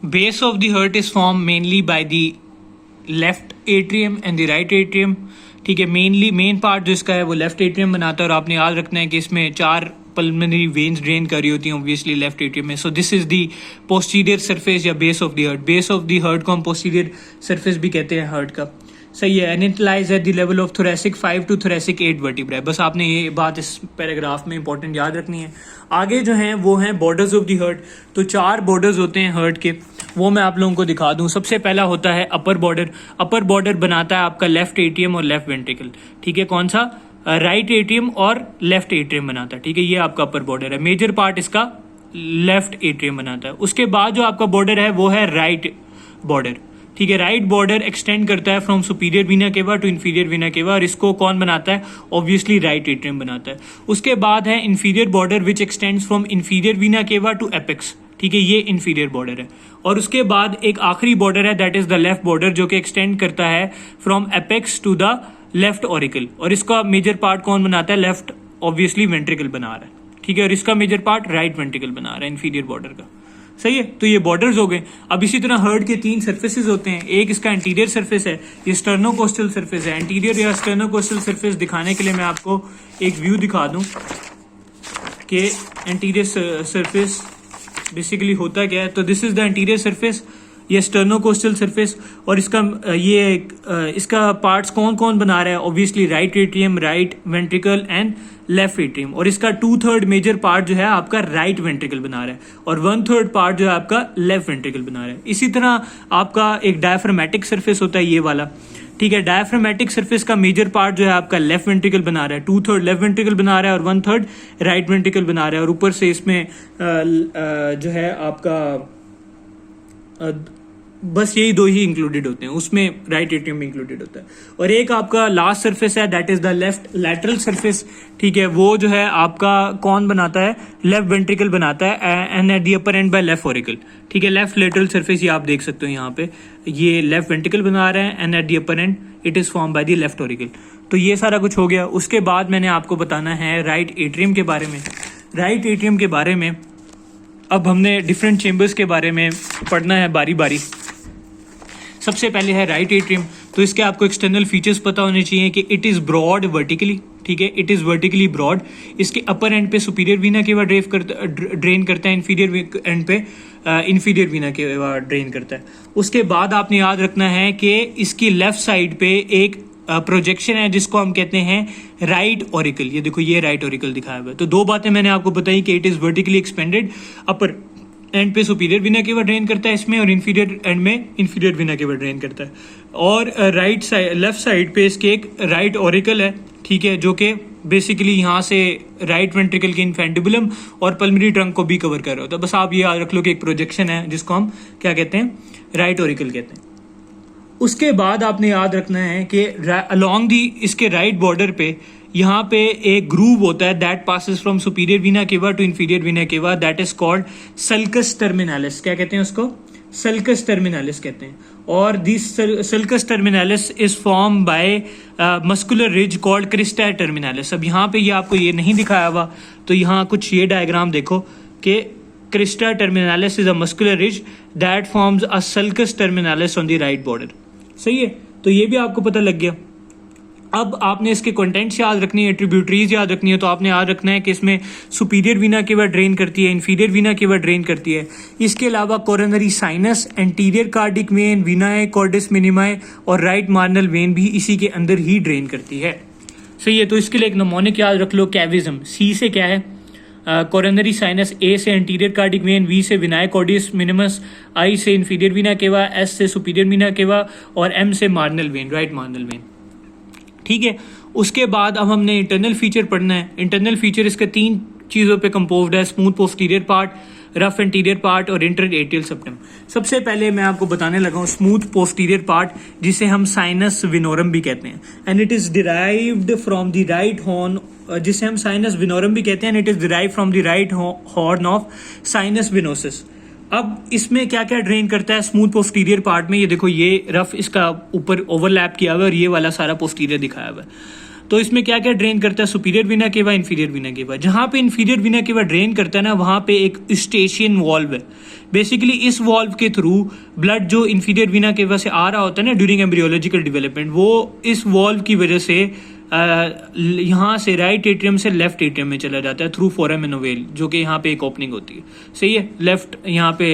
Base of the heart is formed mainly by the left atrium and the right atrium. ठीक है, main part जो इसका है वो लेफ्ट एट्रियम बनाता है और आपने याद रखना है कि इसमें 4 पल्मोनरी वेन्स ड्रेन कर रही होती हैं ऑब्वियसली लेफ्ट एट्रियम में. So this is the posterior surface या base of the heart. Base of the heart को हम पोस्टीरियर सरफेस भी कहते हैं हार्ट का. सही है. And it lies at the level of thoracic 5 to thoracic 8 वर्टिब्राe. बस आपने ये बात इस पैराग्राफ में इंपॉर्टेंट याद रखनी है. आगे जो हैं वो हैं बॉर्डर्स ऑफ द हार्ट. तो 4 बॉर्डर्स होते हैं हार्ट के, वो मैं आप लोगों को दिखा दूं. सबसे पहला होता है अपर बॉर्डर. अपर बॉर्डर बनाता है आपका लेफ्ट एट्रियम और लेफ्ट वेंट्रिकल. ठीक है, कौन सा? राइट एट्रियम और लेफ्ट एट्रियम बनाता है. ठीक है, ये आपका अपर बॉर्डर है. मेजर पार्ट इसका लेफ्ट एट्रियम बनाता है. उसके बाद जो आपका बॉर्डर है वो है राइट बॉर्डर. ठीक है, राइट बॉर्डर एक्सटेंड करता है from superior vena cava to inferior vena केवा और इसको कौन बनाता है? ऑब्वियसली राइट एट्रियम बनाता है. उसके बाद है inferior border which extends from inferior vena cava to apex. ठीक है, ये इंफीरियर बॉर्डर है. और उसके बाद एक आखिरी बॉर्डर है that is the left border जो कि एक्सटेंड करता है from apex to the left auricle. और इसका मेजर पार्ट कौन बनाता है? लेफ्ट ऑब्वियसली वेंट्रिकल बना रहा है. ठीक है, और इसका मेजर पार्ट राइट वेंट्रिकल बना रहा है इंफीरियर बॉर्डर का. सही है, तो ये बॉर्डर्स हो गए. अब इसी तरह हार्ट के 3 सर्फेसेस होते हैं. एक इसका एंटीरियर सरफेस है, ये स्टर्नोकोस्टल सरफेस है. एंटीरियर या स्टर्नोकोस्टल सरफेस दिखाने के लिए मैं आपको एक व्यू दिखा दूं कि एंटीरियर सरफेस बेसिकली होता क्या है. तो this is the anterior surface, ये स्टर्नोकोस्टल सरफेस. और इसका पार्ट्स कौन कौन बना रहा है? Obviously right atrium, right ventricle and left atrium. और इसका 2/3 मेजर पार्ट जो है आपका राइट वेंट्रिकल बना रहा है और 1/3 पार्ट जो है आपका लेफ्ट वेंट्रिकल बना रहा है. इसी तरह आपका एक डायफ्रामेटिक सरफेस होता है, ये वाला. ठीक है, डायफ्रामेटिक सरफेस का मेजर पार्ट जो है आपका लेफ्ट वेंट्रिकल बना रहा है. 2/3 लेफ्ट वेंट्रिकल बना रहा है और 1/3 राइट वेंट्रिकल बना रहा है. और ऊपर से इसमें जो है आपका बस यही 2 ही इंक्लूडेड होते हैं, उसमें राइट एट्रियम भी इंक्लूडेड होता है. और एक आपका लास्ट सरफेस है that is the left lateral surface. ठीक है, वो जो है आपका कौन बनाता है? लेफ्ट वेंट्रिकल बनाता है and at the upper end by left auricle. ठीक है, लेफ्ट लैटरल सरफेस ये आप देख सकते हो यहाँ पे, ये लेफ्ट वेंट्रिकल बना रहे हैं and at the upper end it is form by the left auricle. तो ये सारा कुछ हो गया. उसके बाद मैंने आपको बताना है राइट एट्रियम के बारे में. राइट एट्रियम के बारे में अब हमने डिफरेंट चेम्बर्स के बारे में पढ़ना है बारी बारी. सबसे पहले है राइट एट्रियम. तो इसके आपको एक्सटर्नल फीचर्स पता होने चाहिए कि इट इज ब्रॉड वर्टिकली. ठीक है, इट इज वर्टिकली ब्रॉड. इसके अपर एंड पे सुपीरियर वीना केवा ड्रेन करता है, इंफीरियर एंड पे इंफीरियर वीना केवा ड्रेन करता है. उसके बाद आपने याद रखना है कि इसकी लेफ्ट साइड पे एक प्रोजेक्शन है जिसको हम कहते हैं राइट ऑरिकल. ये देखो, ये राइट ऑरिकल दिखाया हुआ है. तो 2 बातें मैंने आपको बताई कि it is vertically expanded, upper end पे सुपीरियर वीना केवा ड्रेन करता है इसमें और इंफीरियर एंड में इंफीरियर वीना केवा ड्रेन करता है. और राइट साइड लेफ्ट साइड पे इसके एक राइट ऑरिकल है. ठीक है, जो कि बेसिकली यहाँ से राइट वेंट्रिकल के इन्फेंटिबुलम और पल्मोनरी ट्रंक को भी कवर कर रहा होता है. बस आप ये याद रख लो कि एक प्रोजेक्शन है जिसको हम क्या कहते हैं? राइट ऑरिकल कहते हैं. उसके बाद आपने याद रखना है कि अलोंग दी इसके राइट बॉर्डर पे यहाँ पे एक ग्रूव होता है that passes from superior vena cava to inferior vena cava that is called sulcus terminalis. क्या कहते हैं उसको? सल्कस टर्मिनालिस कहते हैं. और this sulcus terminalis is form by muscular ridge called crista terminalis. अब यहाँ पे ये आपको ये नहीं दिखाया हुआ, तो यहाँ कुछ ये डायग्राम देखो कि crista terminalis is a muscular ridge that forms a sulcus terminalis on the right border. सही है, तो ये भी आपको पता लग गया. अब आपने इसके कंटेंट्स याद रखनी है, ट्रिब्यूटरीज याद रखनी है. तो आपने याद रखना है कि इसमें सुपीरियर वीना केवा ड्रेन करती है, इंफीरियर वीना केवा ड्रेन करती है. इसके अलावा coronary sinus, anterior cardiac vein, venae cordis minimae और राइट मार्नल वेन भी इसी के अंदर ही ड्रेन करती है. सही है, तो इसके लिए एक नमोनिक याद रख लो, कैविज्म. सी से क्या है? कोरोनरी साइनस, ए से एंटीरियर कार्डिक वेन, वी से विनाय कॉर्डिस मिनिमस, आई से इंफीरियर वीना केवा, एस से सुपीरियर वीना केवा और एम से मार्नल वेन, राइट मार्नल वेन. ठीक है, उसके बाद अब हमने इंटरनल फीचर पढ़ना है. इंटरनल फीचर इसके 3 चीज़ों पे कंपोज्ड है: smooth posterior part, rough anterior part और इंटर एट्रियल सेप्टम. सबसे पहले मैं आपको बताने लगा हूँ स्मूथ पोस्टीरियर पार्ट, जिसे हम साइनस विनोरम भी कहते हैं. And it is derived from the right horn, जिसे हम साइनस विनोरम भी कहते हैं. And it is derived from the right horn of sinus venosus. अब इसमें क्या क्या ड्रेन करता है स्मूथ पोस्टीरियर पार्ट में? ये देखो, ये रफ इसका ऊपर ओवरलैप किया हुआ है और ये वाला सारा पोस्टीरियर दिखाया हुआ है. तो इसमें क्या क्या ड्रेन करता है? सुपीरियर वीना केवा, इंफीरियर वीना केवा. जहाँ पे इंफीरियर वीना केवा ड्रेन करता है ना, वहाँ पे एक यूस्टेशियन वॉल्व है. बेसिकली इस वॉल्व के थ्रू ब्लड जो इंफीरियर वीना केवा से आ रहा होता है ना ड्यूरिंग एम्ब्रियोलॉजिकल डेवलपमेंट, वो इस वॉल्व की वजह से यहाँ से राइट एट्रियम से लेफ्ट एट्रियम में चला जाता है थ्रू फोरामेन ओवेल, जो कि यहाँ पे एक ओपनिंग होती है, सही है, लेफ्ट यहाँ पे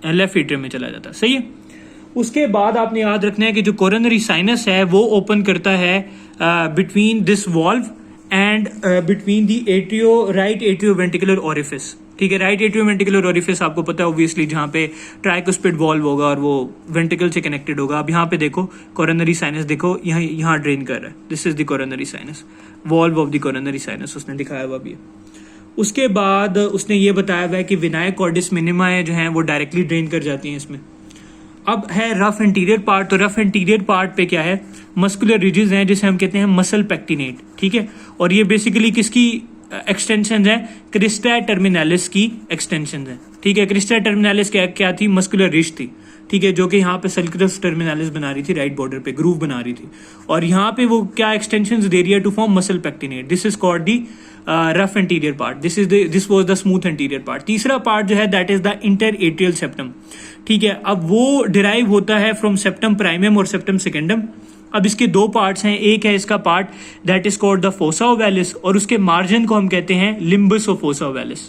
लेफ्ट एट्रियम में चला जाता है, सही है। उसके बाद आपने याद रखना है कि जो कोरोनरी साइनस है वो ओपन करता है between this valve and between the right atrio ventricular orifice, ठीक है। राइट एट्रियो वेंटिकुलर ओरिफिस आपको पता है ऑब्वियसली, जहाँ पे ट्राइकोस्पिड वॉल्व होगा और वो वेंटिकल से कनेक्टेड होगा। अब यहाँ पे देखो कोरोनरी साइनस, देखो यहाँ ड्रेन कर रहा है, this is the coronary sinus, valve of the coronary sinus उसने दिखाया हुआ भी है। उसके बाद उसने ये बताया हुआ है कि विनाय कॉर्डिस मिनिमा जो है वो डायरेक्टली ड्रेन कर जाती हैं इसमें। अब है रफ एंटीरियर पार्ट, तो रफ एंटीरियर पार्ट पे क्या है, मस्कुलर रिजेस हैं जिसे हम कहते हैं मसल पेक्टिनेट, ठीक है। और ये बेसिकली किसकी एक्सटेंशन है, क्रिस्टा टर्मिनालिस की एक्सटेंशन है, ठीक है। क्रिस्टा टर्मिनालिस क्या थी, मस्कुलर रिज थी, ठीक है, जो कि यहाँ पे सल्कस टर्मिनालिस बना रही थी, राइट बॉर्डर पे ग्रूव बना रही थी, और यहाँ पे वो क्या एक्सटेंशन दे रही है to form muscle pectinate. This is called the rough anterior part, this was the smooth anterior part. तीसरा पार्ट जो है that is the inter atrial septum, ठीक है। अब वो डिराइव होता है फ्रॉम सेप्टम प्राइमम और सेप्टम सेकेंडम। अब इसके दो पार्ट्स हैं, एक है इसका part that is called the fossa ovalis, और उसके मार्जिन को हम कहते हैं लिम्बस ऑफ फोसा ओवैलिस,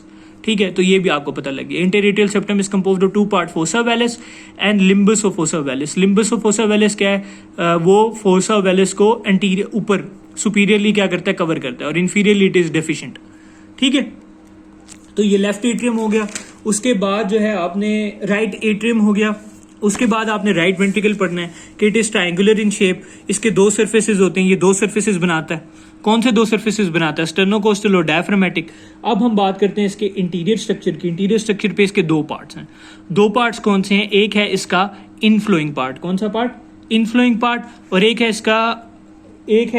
ठीक है। तो ये भी आपको पता लग गया, interatrial septum is composed of two part, fossa ovalis and limbus of fossa ovalis. Limbus of fossa ovalis क्या है, वो फोसा ओवैलिस को एंटीरियर ऊपर सुपीरियरली क्या करता है, कवर करता है, और इंफीरियरली इट इज डेफिशिएंट, ठीक है। तो ये लेफ्ट एट्रियम हो गया। उसके बाद जो है आपने राइट एट्रियम हो गया। उसके बाद आपने राइट वेंट्रिकल पढ़ना है कि it is triangular in shape, इसके दो सर्फेसिस होते हैं, ये दो सर्फेसिस बनाता है। कौन से दो सर्फेसिस बनाता है, स्टर्नोकोस्टल और डायफ्रामेटिक। अब हम बात करते हैं इसके इंटीरियर स्ट्रक्चर की। इंटीरियर स्ट्रक्चर पे इसके दो पार्ट्स हैं। दो पार्ट्स कौन से हैं, एक है इसका इनफ्लोइंग पार्ट, कौन सा पार्ट, इनफ्लोइंग पार्ट, और एक है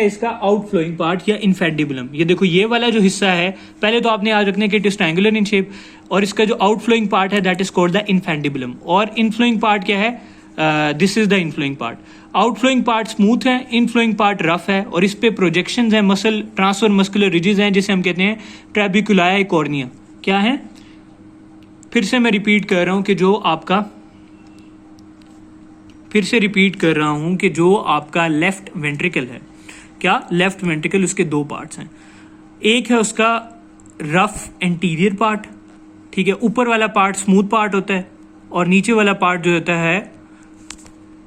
इसका आउटफ्लोइंग पार्ट या इन्फेडिबुलम। ये देखो ये वाला जो हिस्सा है, पहले तो आपने याद रखना है कि it is triangular in shape, और इसका जो आउटफ्लोइंग पार्ट है दैट इज कॉल्ड द इन्फेडिबुलम। और इनफ्लोइंग पार्ट क्या है, this is the इनफ्लोइंग part. Outflowing part smooth है, इनफ्लोइंग पार्ट रफ है, और इस पे प्रोजेक्शंस हैं, मसल ट्रांसफर मस्कुलर रिजेस हैं जिसे हम कहते हैं ट्रेबिकुलाई कॉर्निया। क्या है, फिर से मैं रिपीट कर रहा हूं कि जो आपका लेफ्ट वेंट्रिकल है, क्या लेफ्ट वेंट्रिकल, उसके दो पार्ट्स हैं। एक है उसका रफ एंटीरियर पार्ट, ठीक है, ऊपर वाला पार्ट स्मूथ पार्ट होता है, और नीचे वाला पार्ट जो होता है